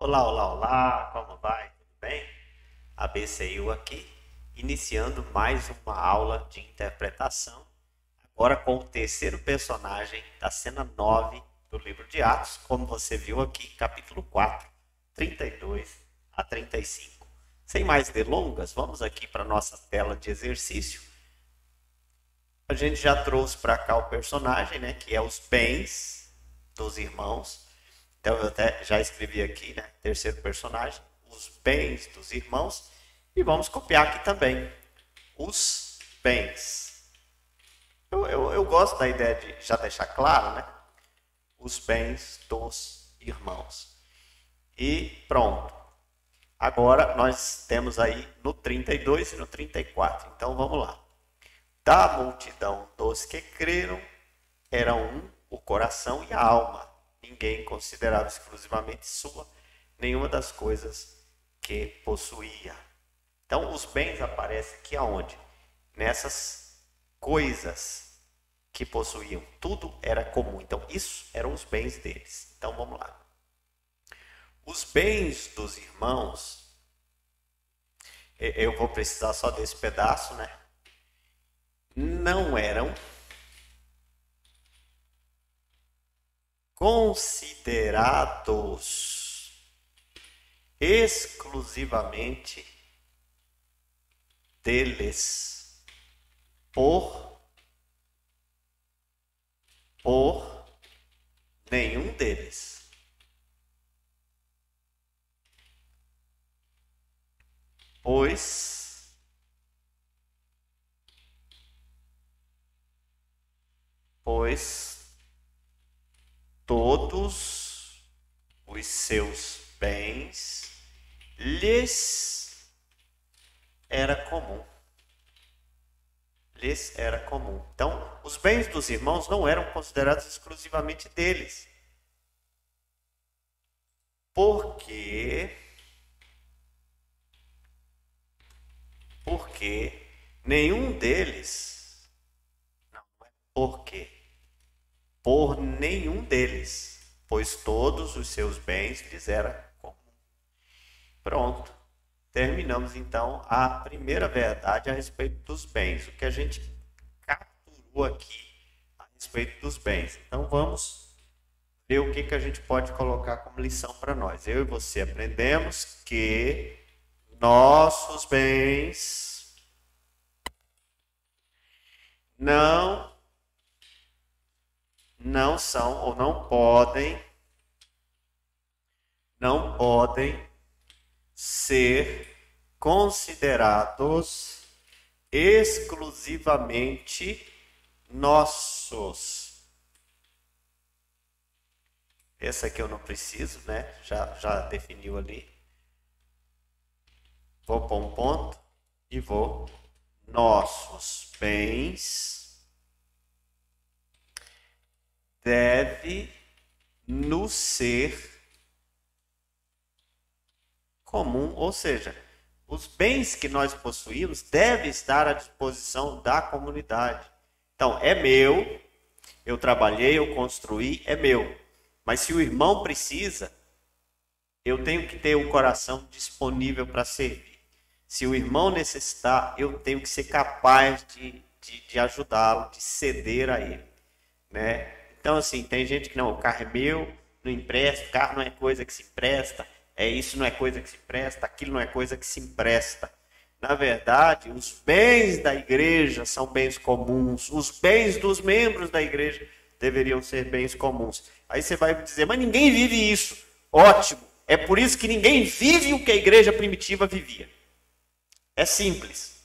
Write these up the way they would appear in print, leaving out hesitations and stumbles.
Olá, olá, olá, como vai? Tudo bem? ABCU aqui, iniciando mais uma aula de interpretação, agora com o terceiro personagem da cena 9 do livro de Atos, como você viu aqui, capítulo 4, 32 a 35. Sem mais delongas, vamos aqui para a nossa tela de exercício. A gente já trouxe para cá o personagem, né, que é os bens dos irmãos. Então eu até já escrevi aqui, né? Terceiro personagem, os bens dos irmãos. E vamos copiar aqui também os bens. Eu gosto da ideia de já deixar claro, né? Os bens dos irmãos. E pronto. Agora nós temos aí no 32 e no 34. Então vamos lá. Da multidão dos que creram, era um o coração e a alma. Ninguém considerava exclusivamente sua nenhuma das coisas que possuía. Então, os bens aparecem aqui aonde? Nessas coisas que possuíam. Tudo era comum. Então, isso eram os bens deles. Então, vamos lá. Os bens dos irmãos, eu vou precisar só desse pedaço, né? Não eram considerados exclusivamente deles por nenhum deles. Pois todos os seus bens lhes era comum. Lhes era comum. Então, os bens dos irmãos não eram considerados exclusivamente deles. Porque nenhum deles, não é porque, por nenhum deles, pois todos os seus bens lhes era comum. Pronto. Terminamos então a primeira verdade a respeito dos bens, o que a gente capturou aqui a respeito dos bens. Então vamos ver o que a gente pode colocar como lição para nós. Eu e você aprendemos que nossos bens não são ou não podem ser considerados exclusivamente nossos. Esse aqui eu não preciso, né? Já definiu ali. Vou pôr um ponto e vou. Nossos bens deve nos ser comum, ou seja, os bens que nós possuímos devem estar à disposição da comunidade. Então, é meu, eu trabalhei, eu construí, é meu. Mas se o irmão precisa, eu tenho que ter o coração disponível para servir. Se o irmão necessitar, eu tenho que ser capaz de ajudá-lo, de ceder a ele, né? Então, assim, tem gente que não, o carro é meu, não empresta, o carro não é coisa que se empresta, isso não é coisa que se empresta, aquilo não é coisa que se empresta. Na verdade, os bens da igreja são bens comuns, os bens dos membros da igreja deveriam ser bens comuns. Aí você vai dizer, mas ninguém vive isso. Ótimo, é por isso que ninguém vive o que a igreja primitiva vivia. É simples.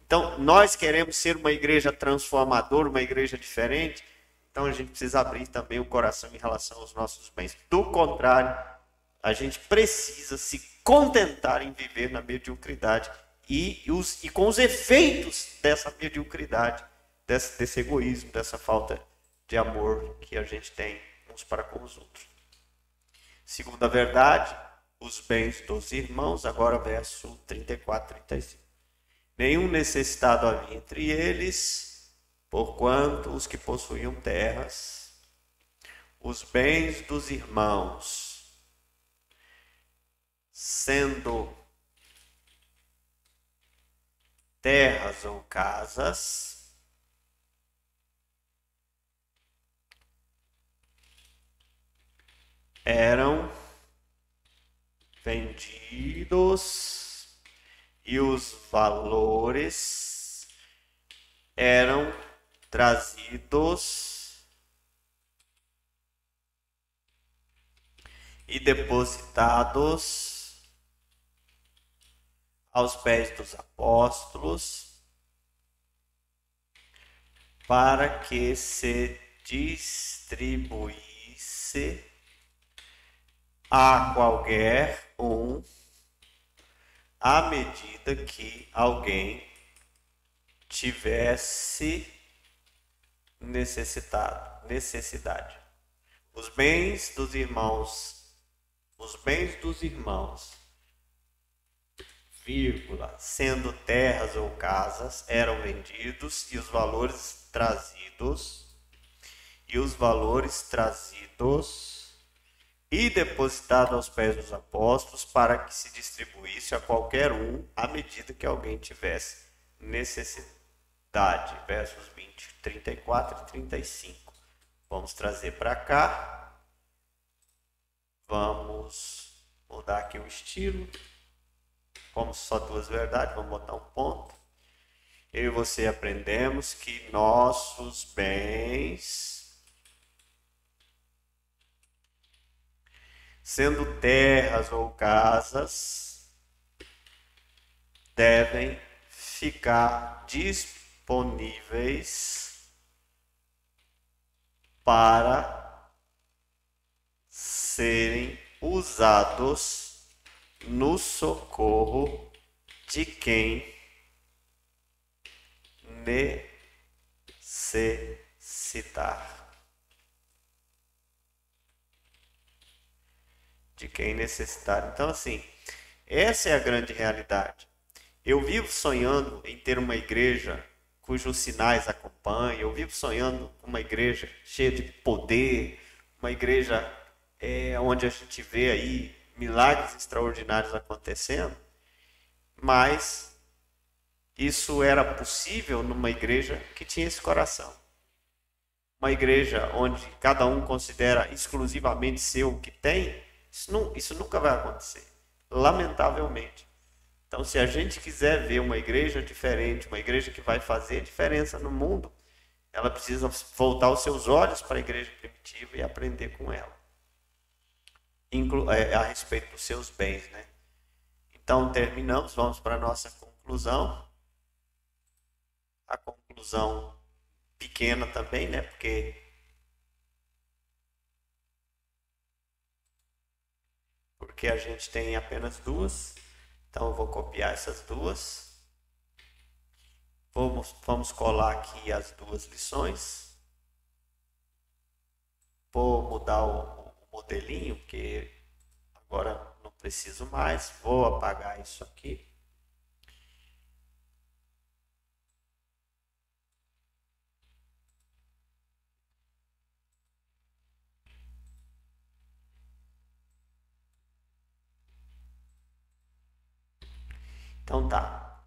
Então, nós queremos ser uma igreja transformadora, uma igreja diferente, então a gente precisa abrir também o coração em relação aos nossos bens. Do contrário, a gente precisa se contentar em viver na mediocridade e com os efeitos dessa mediocridade, desse egoísmo, dessa falta de amor que a gente tem uns para com os outros. Segunda verdade, os bens dos irmãos, agora verso 34, 35. Nenhum necessitado havia entre eles, porquanto os que possuíam terras, os bens dos irmãos sendo terras ou casas, eram vendidos e os valores eram trazidos e depositados aos pés dos apóstolos para que se distribuísse a qualquer um à medida que alguém tivesse necessidade. Os bens dos irmãos, vírgula, sendo terras ou casas, eram vendidos e os valores trazidos e depositado aos pés dos apóstolos para que se distribuísse a qualquer um à medida que alguém tivesse necessidade. Versos 20, 34 e 35. Vamos trazer para cá. Vamos mudar aqui o estilo. Como só duas verdades, vamos botar um ponto. Eu e você aprendemos que nossos bens, sendo terras ou casas, devem ficar disponíveis para serem usados no socorro de quem necessitar. Então, assim, essa é a grande realidade. Eu vivo sonhando em ter uma igreja cujos sinais acompanham. Eu vivo sonhando com uma igreja cheia de poder, uma igreja onde a gente vê aí milagres extraordinários acontecendo. Mas isso era possível numa igreja que tinha esse coração. Uma igreja onde cada um considera exclusivamente seu o que tem, isso nunca vai acontecer, lamentavelmente. Então, se a gente quiser ver uma igreja diferente, uma igreja que vai fazer diferença no mundo, ela precisa voltar os seus olhos para a igreja primitiva e aprender com ela, a respeito dos seus bens, né? Então, terminamos, vamos para a nossa conclusão. A conclusão pequena também, né? Porque a gente tem apenas duas. Então eu vou copiar essas duas. Vamos colar aqui as duas lições. Vou mudar o modelinho, porque agora não preciso mais. Vou apagar isso aqui. Então tá.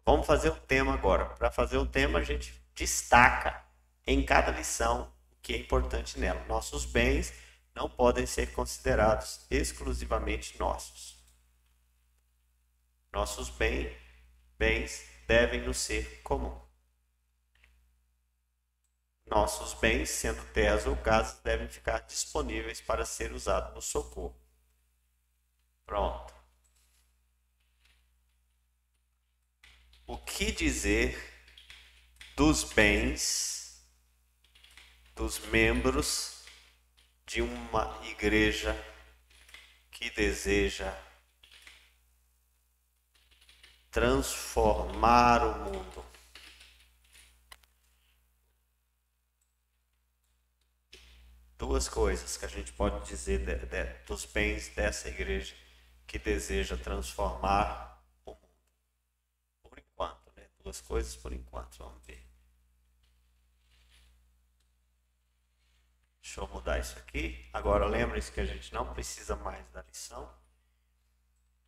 Vamos fazer o tema agora. Para fazer o tema, a gente destaca em cada lição o que é importante nela. Nossos bens não podem ser considerados exclusivamente nossos. Nossos bens devem nos ser comum. Nossos bens, sendo terras ou casas, devem ficar disponíveis para ser usados no socorro. Pronto. O que dizer dos bens dos membros de uma igreja que deseja transformar o mundo? Duas coisas que a gente pode dizer dos bens dessa igreja que deseja transformar o mundo. Por enquanto, né? Duas coisas por enquanto, vamos ver. Deixa eu mudar isso aqui. Agora lembre-se que a gente não precisa mais da lição.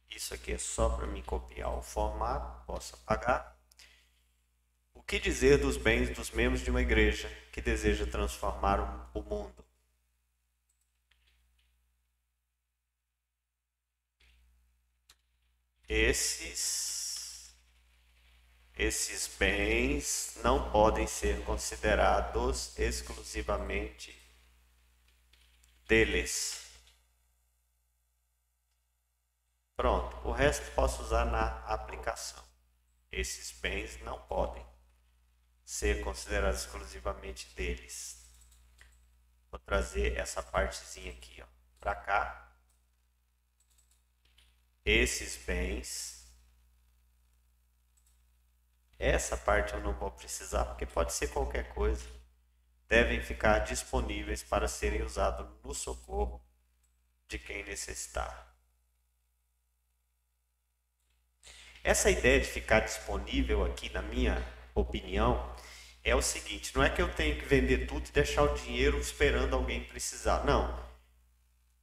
Isso aqui é só para me copiar o formato, posso apagar. O que dizer dos bens dos membros de uma igreja que deseja transformar o mundo? Esses bens não podem ser considerados exclusivamente deles. Pronto, o resto posso usar na aplicação. Esses bens não podem ser considerados exclusivamente deles. Vou trazer essa partezinha aqui, ó, para cá. Esses bens. Essa parte eu não vou precisar, porque pode ser qualquer coisa. Devem ficar disponíveis para serem usados no socorro de quem necessitar. Essa ideia de ficar disponível aqui, na minha opinião, é o seguinte: não é que eu tenho que vender tudo e deixar o dinheiro esperando alguém precisar. Não.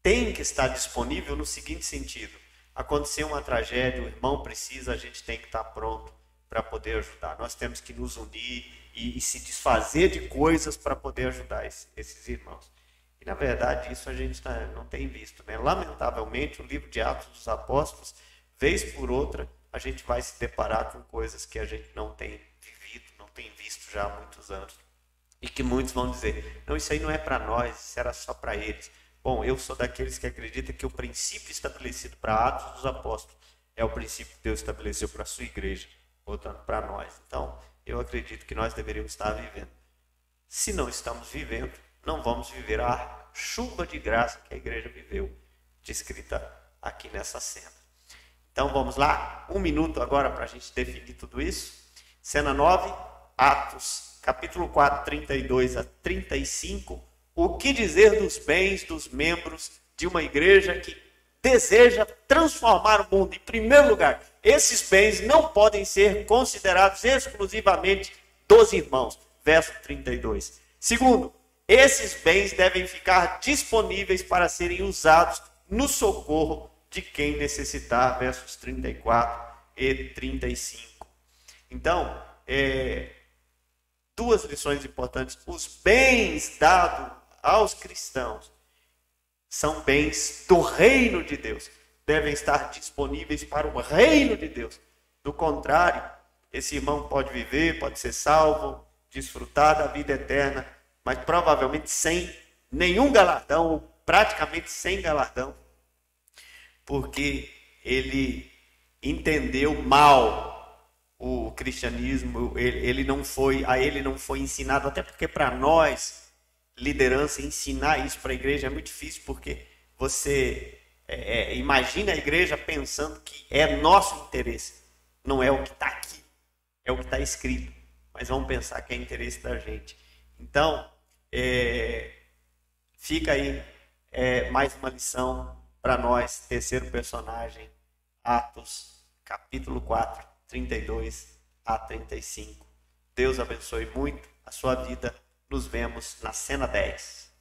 Tem que estar disponível no seguinte sentido: aconteceu uma tragédia, o irmão precisa, a gente tem que estar pronto para poder ajudar. Nós temos que nos unir e se desfazer de coisas para poder ajudar esses irmãos. E, na verdade, isso a gente não tem visto, né? Lamentavelmente, o livro de Atos dos Apóstolos, vez por outra, a gente vai se deparar com coisas que a gente não tem vivido, não tem visto já há muitos anos. E que muitos vão dizer: não, isso aí não é para nós, isso era só para eles. Bom, eu sou daqueles que acreditam que o princípio estabelecido para Atos dos Apóstolos é o princípio que Deus estabeleceu para a sua igreja, portanto, para nós. Então, eu acredito que nós deveríamos estar vivendo. Se não estamos vivendo, não vamos viver a chuva de graça que a igreja viveu, descrita aqui nessa cena. Então, vamos lá. 1 minuto agora para a gente definir tudo isso. Cena 9, Atos, capítulo 4, 32 a 35. O que dizer dos bens dos membros de uma igreja que deseja transformar o mundo? Em primeiro lugar, esses bens não podem ser considerados exclusivamente dos irmãos. Verso 32. Segundo, esses bens devem ficar disponíveis para serem usados no socorro de quem necessitar. Versos 34 e 35. Então, duas lições importantes. Os bens dados aos cristãos são bens do reino de Deus. Devem estar disponíveis para o reino de Deus. Do contrário, esse irmão pode viver, pode ser salvo, desfrutar da vida eterna, mas provavelmente sem nenhum galardão, ou praticamente sem galardão, porque ele entendeu mal o cristianismo, a ele não foi ensinado, até porque para nós, liderança, ensinar isso para a igreja é muito difícil, porque você imagina a igreja pensando que é nosso interesse. Não é o que está aqui, é o que está escrito. Mas vamos pensar que é interesse da gente. Então, fica aí mais uma lição para nós, terceiro personagem, Atos, capítulo 4, 32 a 35. Deus abençoe muito a sua vida. Nos vemos na cena 10.